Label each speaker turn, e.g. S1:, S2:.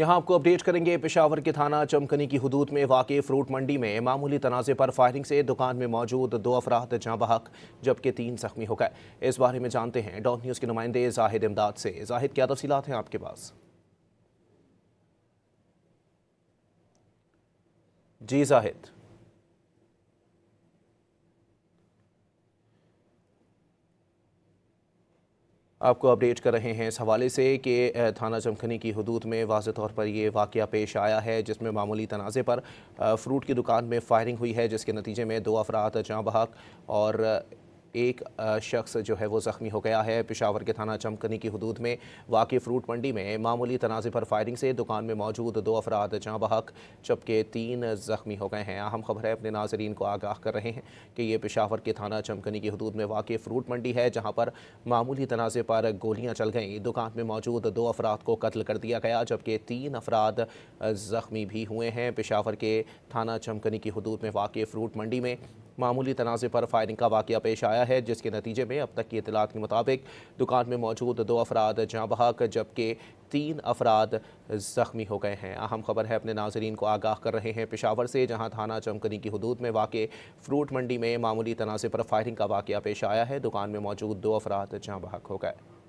S1: यहाँ आपको अपडेट करेंगे। पेशावर के थाना चमकनी की हुदूद में वाक़ फ्रूट मंडी में मामूली तनाज़े पर फायरिंग से दुकान में मौजूद 2 अफराद जाँ बहक जबकि 3 ज़ख्मी हो गए। इस बारे में जानते हैं डॉन न्यूज़ के नुमाइंदे जाहिद इमदाद से। जाहिद, क्या तफसीलात हैं आपके पास? जी जाहिद। आपको अपडेट कर रहे हैं इस हवाले से कि थाना चमकनी की हुदूद में वाज़े तौर पर ये वाक़या पेश आया है, जिसमें मामूली तनाज़े पर फ्रूट की दुकान में फायरिंग हुई है, जिसके नतीजे में 2 अफराद जाँ बहक और एक शख्स जो है वो ज़ख्मी हो गया है। पेशावर के थाना चमकनी की हुदूद में वाक़ फ्रूट मंडी में मामूली तनाज़े पर फायरिंग से दुकान में मौजूद 2 अफराद जाँ बहक जबकि 3 ज़ख्मी हो गए हैं। अहम खबर है, अपने नाज़रीन को आगाह कर रहे हैं कि ये पेशावर के थाना चमकनी की हुदूद में वाक़ फ्रूट मंडी है, जहाँ पर मामूली तनाज़े पर गोलियाँ चल गईं। दुकान में मौजूद 2 अफराद को कत्ल कर दिया गया जबकि 3 अफराद ज़ख्मी भी हुए हैं। पेशावर के थाना चमकनी की हुदूद में वाक़ फ्रूट मंडी में मामूली तनाज़े पर फायरिंग का वाक़या पेश आया है, जिसके नतीजे में अब तक की इत्तलात के मुताबिक दुकान में मौजूद 2 अफराद जाँ बहक जबकि 3 अफराद ज़ख्मी हो गए हैं। अहम खबर है, अपने नाज़रीन को आगाह कर रहे हैं पेशावर से, जहाँ थाना चमकनी की हुदूद में वाक़ फ्रूट मंडी में मामूली तनाज़े पर फायरिंग का वाक़या पेश आया है। दुकान में मौजूद 2 अफराद जाँ बहक हो गए।